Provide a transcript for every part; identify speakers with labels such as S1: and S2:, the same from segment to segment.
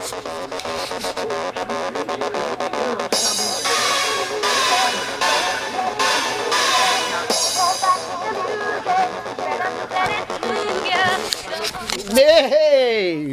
S1: Hey!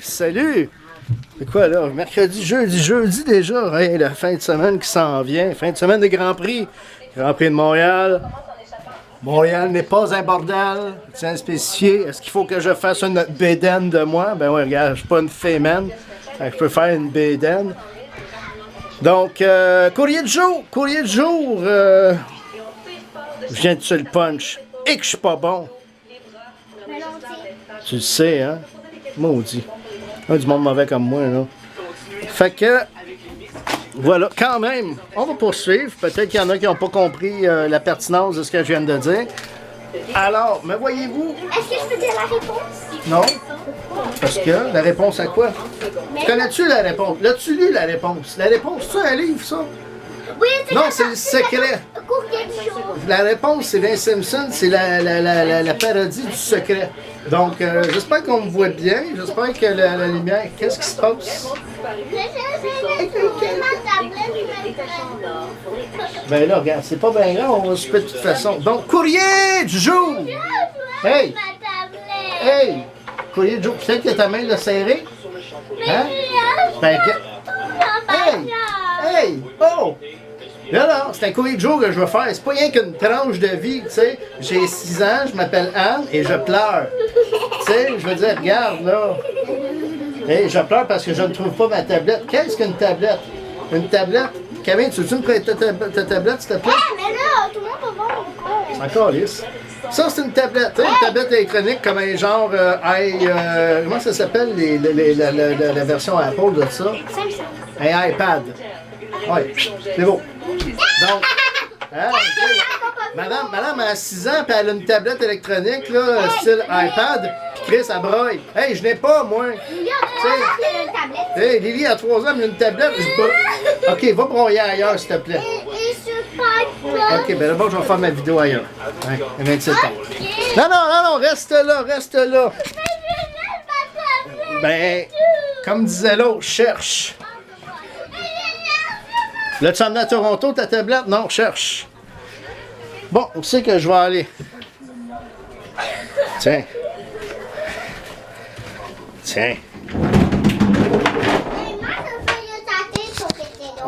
S1: Salut! C'est quoi là? Mercredi, jeudi déjà, hein, la fin de semaine qui s'en vient. Fin de semaine de Grand Prix. Grand Prix de Montréal. Montréal n'est pas un bordel. Tiens à spécifier. Est-ce qu'il faut que je fasse une bédaine de moi? Ben ouais, regarde, je suis pas une fémène. Je peux faire une bédaine. Donc, courrier de jour. Courrier de jour. Je viens de tuer le punch. Et que je suis pas bon. Tu le sais, hein? Maudit. Il y a du monde mauvais comme moi, là. Fait que, voilà, quand même, on va poursuivre. Peut-être qu'il y en a qui n'ont pas compris la pertinence de ce que je viens de dire. Alors, me voyez-vous?
S2: Est-ce que je peux dire la réponse?
S1: Non. Parce que, la réponse à quoi? Connais-tu la réponse? L'as-tu lu la réponse? La réponse, c'est un livre, ça?
S2: Oui, c'est
S1: non, c'est le secret. La réponse, c'est Vince Simpson, c'est la parodie du secret. Donc, j'espère qu'on me voit bien. J'espère que la lumière... Qu'est-ce qui se passe? Ben là, regarde, c'est pas bien grave, on va se faire de toute façon. Donc, courrier du jour! Hey! Hey! Courrier du jour. Peut-être que ta main l'a serré? Hein? Ben, hey! Hey! Oh! Là, c'est un courrier de jour que je veux faire. C'est pas rien qu'une tranche de vie, tu sais. J'ai 6 ans, je m'appelle Anne et je pleure. Tu sais, je veux dire, regarde, là. Et je pleure parce que je ne trouve pas ma tablette. Qu'est-ce qu'une tablette? Une tablette? Camille, tu veux-tu me prêter ta tablette, s'il te plaît?
S2: Ah, mais là, tout le monde peut voir mon corps.
S1: C'est encore lisse. Ça, c'est une tablette. Tu sais, une tablette électronique comme un genre comment ça s'appelle la version Apple de ça? Un iPad. Oui, c'est beau. Donc, hein, madame a 6 ans, puis elle a une tablette électronique, là, style iPad, puis Chris, elle broye. Hey, je n'ai pas, moi. Hey, Lily a 3 ans, mais une tablette, ok, va broyer ailleurs, s'il te plaît. Ok, ben d'abord, je vais faire ma vidéo ailleurs. Hein, 27 ans. Non, reste là, reste là. Ben, comme disait l'autre, cherche. Là, tu emmenes à Toronto ta tablette? Non, cherche. Bon, où c'est que je vais aller? Tiens. Tiens.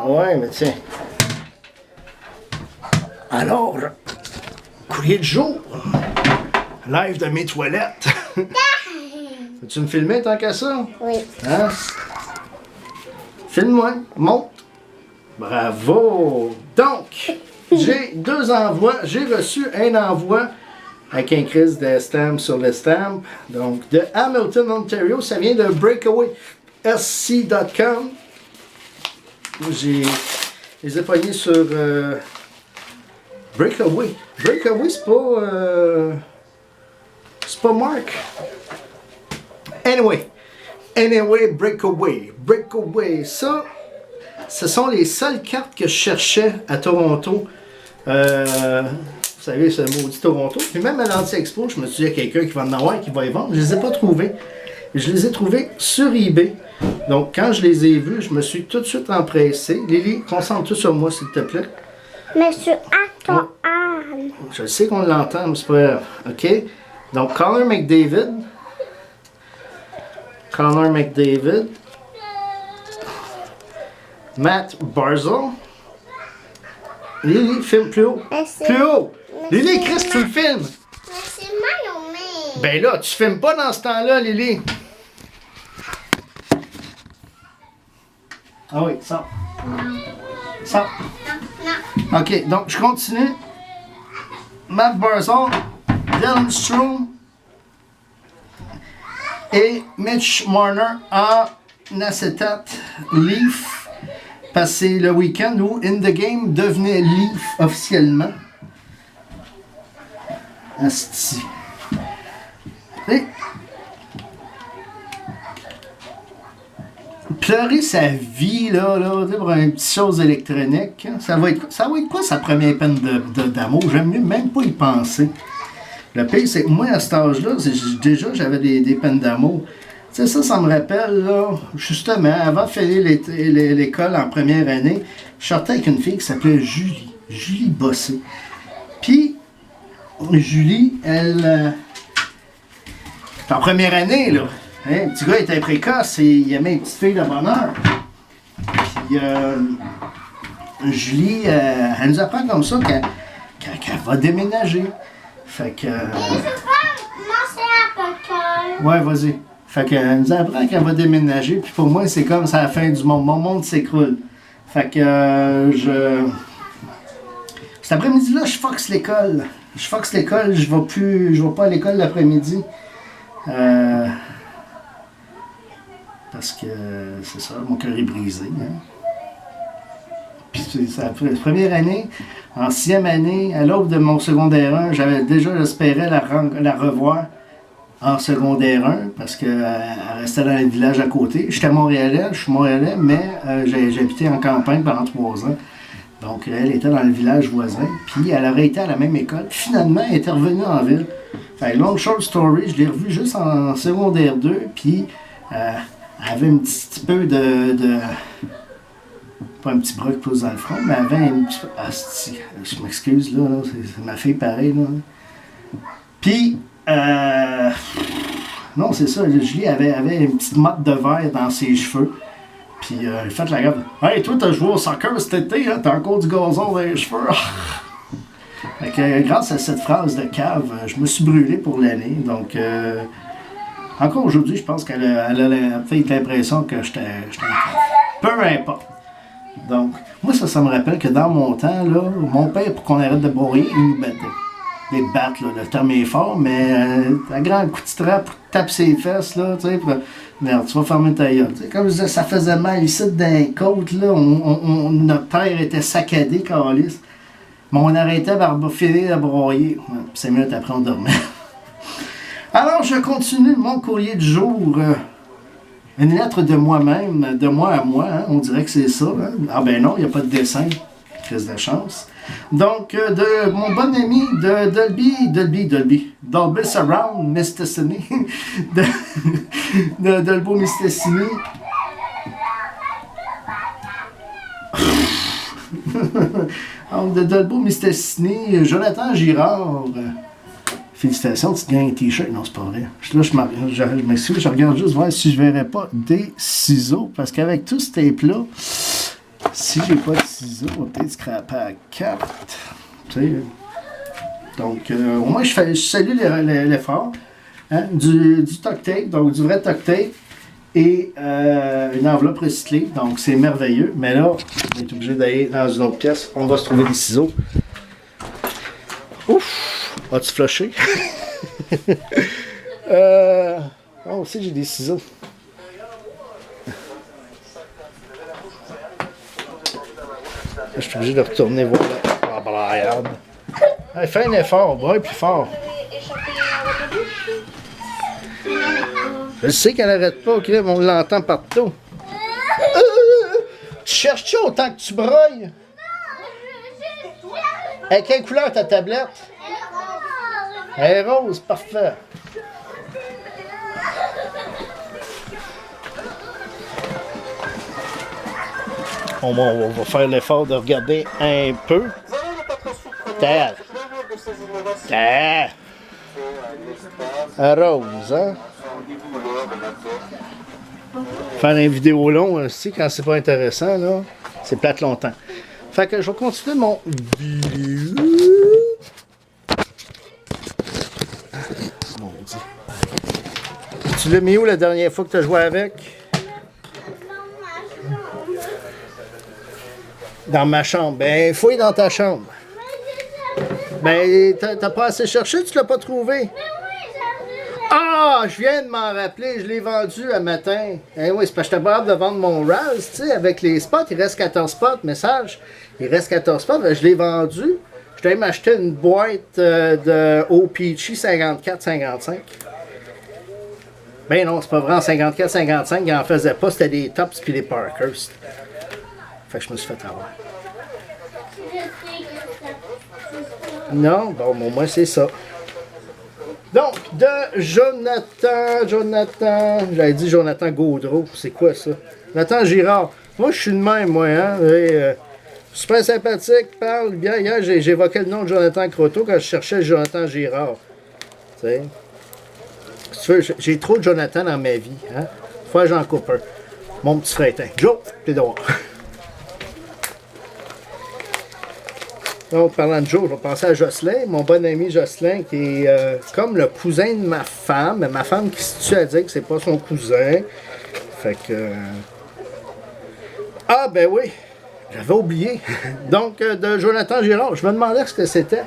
S1: Ouais, mais tiens. Alors, courrier de jour. Live de mes toilettes. Veux-tu me filmer tant qu'à ça?
S2: Oui.
S1: Hein? Filme-moi. Monte. Bravo! Donc, j'ai 2 envois. J'ai reçu un envoi avec un crise de stamp sur le stamp. Donc, de Hamilton, Ontario. Ça vient de breakawaysc.com. Je les ai pognés sur Breakaway. Breakaway, c'est pas Mark. Anyway, Breakaway. Breakaway, ça... Ce sont les seules cartes que je cherchais à Toronto. Vous savez, ce maudit Toronto. Puis même à l'Anti-Expo, je me suis dit, il y a quelqu'un qui va en avoir, qui va y vendre. Je ne les ai pas trouvés. Je les ai trouvés sur eBay. Donc, quand je les ai vus, je me suis tout de suite empressé. Lily, concentre-toi sur moi, s'il te plaît.
S2: Mais sur Anne.
S1: Je sais qu'on l'entend, mais c'est pas grave. OK? Donc, Connor McDavid. Matt Barzal. Lily, filme plus haut. Plus haut. Lily, Chris, tu le filmes.
S2: Mais c'est mal au main.
S1: Ben là, tu filmes pas dans ce temps-là, Lily. Ah oui, ça. Ça.
S2: Non.
S1: OK, donc je continue. Matt Barzal, Dylan Strome et Mitch Marner en acétate Leaf. Parce que c'est le week-end où In The Game devenait Leaf officiellement. Asti. Et pleurer sa vie, là, pour une petite chose électronique, hein, ça va être quoi sa première peine d'amour? J'aime mieux même pas y penser. Le pire, c'est que moi, à cet âge-là, déjà, j'avais des peines d'amour. Tu sais, ça me rappelle, là, justement, avant de finir l'école en première année, je sortais avec une fille qui s'appelait Julie. Julie Bossé. Puis, Julie, elle... en première année, là, hein, le petit gars était précoce et il aimait une petite fille de bonheur. Puis, Julie, elle nous apprend comme ça qu'elle va déménager. Fait que... ouais, vas-y. Fait qu'elle nous apprend qu'elle va déménager, puis pour moi, c'est comme ça la fin du monde. Mon monde s'écroule. Fait que cet après-midi-là, je foxe l'école. Je vais pas à l'école l'après-midi. Parce que c'est ça, mon cœur est brisé. Hein. Puis c'est la première année, en 6e année, à l'aube de mon secondaire 1, j'espérais la revoir en secondaire 1 parce qu'elle restait dans le village à côté. Je suis montréalais, mais j'habitais en campagne pendant 3 ans. Donc elle était dans le village voisin, puis elle aurait été à la même école. Finalement, elle était revenue en ville. Fait long short story, je l'ai revue juste en secondaire 2, puis elle avait un petit peu de pas un petit bras qui pousse dans le front, mais elle avait un petit peu... Ah, je m'excuse, là, c'est ma fille pareil, là. Puis, non, c'est ça, Julie avait une petite motte de verre dans ses cheveux. Puis, il fait la garde. Hey, toi, t'as joué au soccer cet été, hein? T'as encore du gazon dans les cheveux. Fait que, grâce à cette phrase de cave, je me suis brûlé pour l'année. Donc, encore aujourd'hui, je pense qu'elle a fait l'impression que j'étais un cave. Peu importe. Donc, moi, ça me rappelle que dans mon temps, là, mon père, pour qu'on arrête de broyer, il nous battait. Les battre, là, le terme est fort, mais un grand coup de strap pour taper ses fesses, là, tu sais, merde, tu vas fermer ta gueule. Comme je disais, ça faisait mal ici dans les côtes, là, notre terre était saccadée, câlisse. Mais on arrêtait de finir de broyer. 5 minutes après, on dormait. Alors, je continue mon courrier du jour. Une lettre de moi-même, de moi à moi, hein, on dirait que c'est ça. Hein? Ah ben non, il n'y a pas de dessin. Crise de chance. Donc, de mon bon ami de Dolby Surround, Mistessini, de Dolbo Mistessini. Donc, de Dolbo Mistessini, Jonathan Girard. Félicitations, tu te gagnes un t-shirt. Non, c'est pas vrai. Là, je m'excuse, je regarde juste voir si je verrais pas des ciseaux. Parce qu'avec tout ce tape-là, si j'ai pas de ciseaux, on va peut-être scraper à la carte. Tu sais. Donc, au moins, je salue l'effort. Hein, du tuck tape, donc du vrai tuck tape. Et une enveloppe recyclée. Donc, c'est merveilleux. Mais là, on est obligé d'aller dans une autre pièce. On va se trouver des ciseaux. Ouf! As-tu flushé? Moi aussi, j'ai des ciseaux. Je suis obligé de retourner voir la braillade. Hey, fais un effort, braille plus fort. Je sais qu'elle n'arrête pas, okay? On l'entend partout. Tu cherches-tu autant que tu brailles? Hey, quelle couleur ta tablette? Elle est rose, parfait. On va faire l'effort de regarder un peu. Terre. Rose, hein? Faire une vidéo longue aussi, quand c'est pas intéressant, là, c'est plate longtemps. Fait que je vais continuer mon vidéo. Tu l'as mis où la dernière fois que tu as joué avec? Dans ma chambre. Ben, fouille dans ta chambre. Ben, t'as pas assez cherché, tu l'as pas trouvé? Ah, je viens de m'en rappeler, je l'ai vendu un matin. Eh oui, c'est parce que j'étais pas capable de vendre mon Raz, tu sais, avec les spots, il reste 14 spots, message. Il reste 14 spots, ben, je l'ai vendu. Je devais m'acheter une boîte de OPC 54-55. Ben non, c'est pas vrai, en 54-55, il en faisait pas, c'était des Tops puis des Parkers. Fait que je me suis fait avoir. Non, bon, au moins c'est ça. Donc, de Jonathan, j'avais dit Jonathan Gaudreau, c'est quoi ça? Jonathan Girard. Moi, je suis le même, moi, hein? Et, super sympathique, parle bien. Hier, j'évoquais le nom de Jonathan Croteau quand je cherchais Jonathan Girard. Tu sais? Si tu veux, j'ai trop de Jonathan dans ma vie, hein? Faut que j'en coupe un. Mon petit frétin. Joe, t'es dehors. Donc, parlant de Joe, je vais penser à Jocelyn, mon bon ami Jocelyn, qui est comme le cousin de ma femme. Mais ma femme qui se tue à dire que c'est pas son cousin. Fait que... Ah, ben oui, j'avais oublié. Donc, de Jonathan Girard, je me demandais ce que c'était.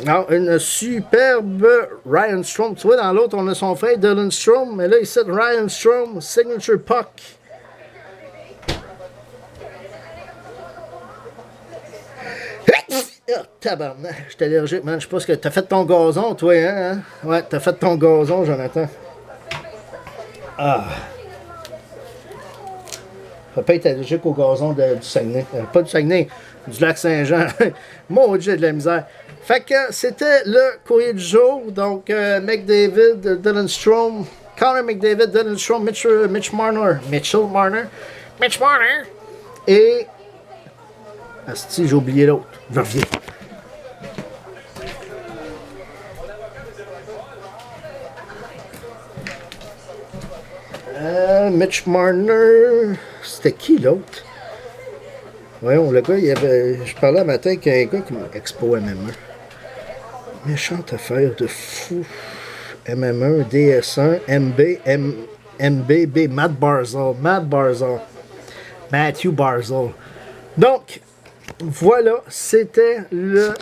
S1: Alors, une superbe Ryan Strome. Tu vois, dans l'autre, on a son frère Dylan Strome. Mais là, ici, Ryan Strome, Signature Puck. Oh, tabarnak, je suis allergique, man. Je sais pas ce que... T'as fait ton gazon, toi, hein? Ouais, t'as fait ton gazon, Jonathan. Ah. Faut pas être allergique au gazon du Saguenay. Pas du Saguenay, du lac Saint-Jean. Mon Dieu, j'ai de la misère. Fait que c'était le courrier du jour. Donc, McDavid, Dylan Strome, Connor McDavid, Dylan Strome, Mitch Marner. Et... Asti, j'ai oublié l'autre. Je reviens. Mitch Marner. C'était qui l'autre? Voyons, le gars, il avait. Je parlais un matin avec un gars qui m'a Expo MMA. Méchante affaire de fou. MM1, DS1, MBB, Matt Barzal. Matthew Barzal. Donc, voilà, c'était le